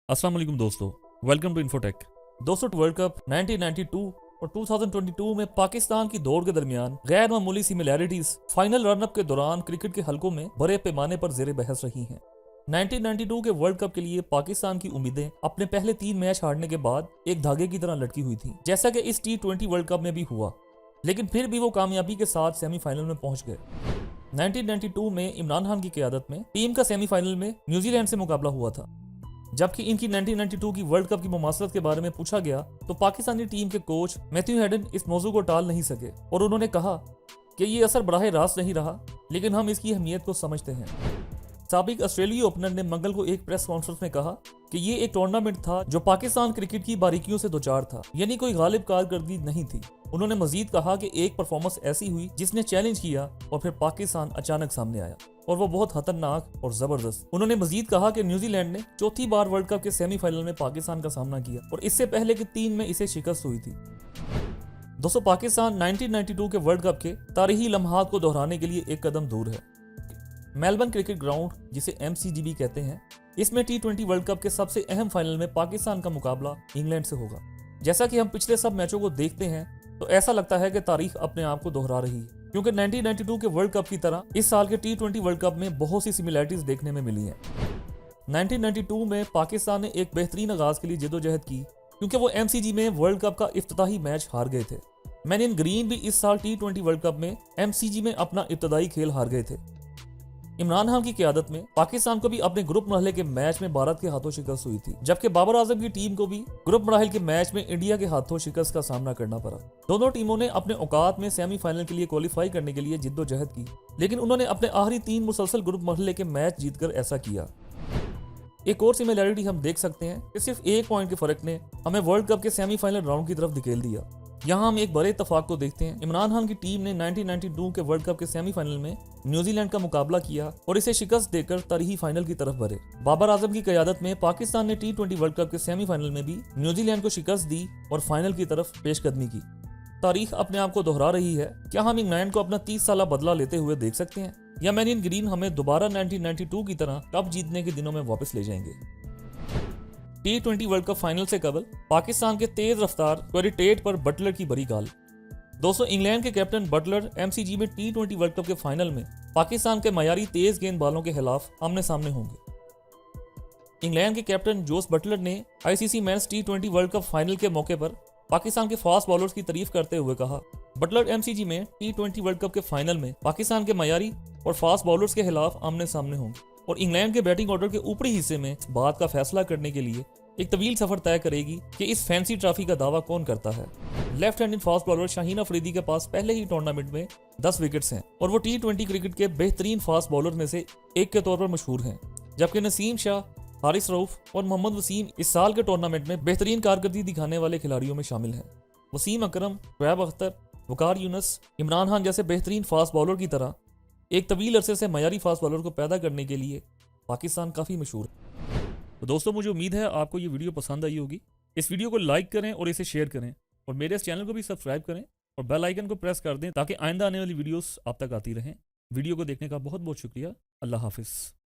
अस्सलाम वालेकुम दोस्तों, वेलकम टू इन्फोटेक। दोस्तों, वर्ल्ड कप 1992 और 2022 में पाकिस्तान की दौड़ के दरमियान गैर मामूली सिमिलैरिटीज फाइनल रनअप के दौरान क्रिकेट के हलकों में बड़े पैमाने पर जेर बहस रही हैं। 1992 के वर्ल्ड कप के लिए पाकिस्तान की उम्मीदें अपने पहले 3 मैच हारने के बाद एक धागे की तरह लटकी हुई थी, जैसा कि इस T20 वर्ल्ड कप में भी हुआ। लेकिन फिर भी वो कामयाबी के साथ सेमीफाइनल में पहुंच गए। 1992 में इमरान खान की क़यादत में टीम का सेमीफाइनल में न्यूजीलैंड से मुकाबला हुआ था। जबकि इनकी 1992 की वर्ल्ड कप की मुमासलत के बारे में पूछा गया तो पाकिस्तानी टीम के कोच मैथ्यू हेडन इस मौजू को टाल नहीं सके और उन्होंने कहा कि ये असर बराह रास्त नहीं रहा, लेकिन हम इसकी अहमियत को समझते हैं। साबिक ऑस्ट्रेलियाई ओपनर ने मंगल को एक प्रेस कॉन्फ्रेंस में कहा कि ये एक टूर्नामेंट था जो पाकिस्तान क्रिकेट की बारीकियों से दोचार था, यानी कोई गालिब कारकर्दगी नहीं थी। उन्होंने मजीद कहा कि एक परफॉर्मेंस ऐसी हुई जिसने चैलेंज किया और फिर पाकिस्तान अचानक सामने आया और वो बहुत खतरनाक और जबरदस्त। उन्होंने मजीद कहा कि न्यूजीलैंड ने चौथी बार वर्ल्ड कप के सेमीफाइनल में पाकिस्तान का सामना किया और इससे पहले के 3 में इसे शिकस्त हुई थी। दोस्तों, पाकिस्तान 1992 के वर्ल्ड कप के तारीखी लम्हात को दोहराने के लिए एक कदम दूर है। मेलबर्न क्रिकेट ग्राउंड, जिसे MCGB कहते हैं, इसमें T20 वर्ल्ड कप के सबसे अहम फाइनल में पाकिस्तान का मुकाबला इंग्लैंड से होगा। जैसा कि हम पिछले सब मैचों को देखते हैं तो ऐसा लगता है कि तारीख अपने आप को दोहरा रही है, क्योंकि 1992 के वर्ल्ड कप की तरह इस साल के T20 वर्ल्ड कप में बहुत सी सिमिलैरिटीज देखने में मिली हैं। 1992 में पाकिस्तान ने एक बेहतरीन आगाज के लिए जदोजहद की, क्योंकि वो MCG में वर्ल्ड कप का इफ्तिताही मैच हार गए थे। मैन इन ग्रीन भी इस साल T20 वर्ल्ड कप में MCG में अपना इब्तदाई खेल हार गए थे। इमरान खान की क़यादत में पाकिस्तान को भी अपने ग्रुप मरहले के मैच में भारत के हाथों शिकस्त हुई थी, जबकि बाबर आजम की टीम को भी ग्रुप मरहल के मैच में इंडिया के हाथों शिकस्त का सामना करना पड़ा। दोनों टीमों ने अपने औकात में सेमीफाइनल के लिए क्वालिफाई करने के लिए जिद्दोजहद की, लेकिन उन्होंने अपने आखिरी 3 मुसलसल ग्रुप मरहले के मैच जीतकर ऐसा किया। एक और सिमिलैरिटी हम देख सकते हैं कि सिर्फ 1 पॉइंट के फर्क ने हमें वर्ल्ड कप के सेमीफाइनल राउंड की तरफ धकेल दिया। यहाँ हम एक बड़े इत्तेफाक को देखते हैं। इमरान खान की टीम ने 1992 के वर्ल्ड कप के सेमीफाइनल में न्यूजीलैंड का मुकाबला किया और इसे शिकस्त देकर तारीखी फाइनल की तरफ बढ़े। बाबर आजम की क़यादत में पाकिस्तान ने T20 वर्ल्ड कप के सेमीफाइनल में भी न्यूजीलैंड को शिकस्त दी और फाइनल की तरफ पेशकदमी की। तारीख अपने आप को दोहरा रही है। क्या हम इंग्लैंड को अपना 30 साल बदला लेते हुए देख सकते हैं, या मैन इन ग्रीन हमें दोबारा 1992 की तरह कप जीतने के दिनों में वापस ले जाएंगे? T20 वर्ल्ड कप फाइनल से कबल पाकिस्तान के तेज रफ्तार क्वारिटेट पर बटलर की बड़ी गाल। दोस्तों, इंग्लैंड के कैप्टन बटलर MCG में T20 वर्ल्ड कप के फाइनल में पाकिस्तान के मयारी तेज गेंदबाजों के खिलाफ आमने सामने होंगे। इंग्लैंड के कैप्टन जोस बटलर ने ICC men's T20 world cup final के मौके पर पाकिस्तान के फास्ट बॉलर्स की तारीफ करते हुए कहा, बटलर MCG में T20 वर्ल्ड कप के फाइनल में पाकिस्तान के मयारी और फास्ट बॉलर्स के खिलाफ आमने सामने होंगे और इंग्लैंड के बैटिंग ऑर्डर के ऊपरी हिस्से में इस बात का फैसला करने के लिए एक तवील सफर तय करेगी कि इस फैंसी ट्रॉफी का दावा कौन करता है। Left handed fast bowler Shaheen Afridi के पास पहले ही टूर्नामेंट में 10 विकेट्स हैं और वो T20 क्रिकेट के बेहतरीन फास्ट बॉलर में से एक के तौर पर मशहूर हैं, जबकि नसीम शाह, हारिस रऊफ और मोहम्मद वसीम इस साल के टूर्नामेंट में बेहतरीन कारकर्दगी दिखाने वाले खिलाड़ियों में शामिल हैं। वसीम अकरम, शुएब अख्तर, वकार यूनुस, इमरान खान जैसे बेहतरीन फास्ट बॉलर की तरह एक तवील अरसे से मयारी फास्ट बॉलर को पैदा करने के लिए पाकिस्तान काफ़ी मशहूर है। तो दोस्तों, मुझे उम्मीद है आपको ये वीडियो पसंद आई होगी। इस वीडियो को लाइक करें और इसे शेयर करें और मेरे इस चैनल को भी सब्सक्राइब करें और बेल आइकन को प्रेस कर दें ताकि आइंदा आने वाली वीडियोस आप तक आती रहें। वीडियो को देखने का बहुत बहुत शुक्रिया। अल्लाह हाफिज़।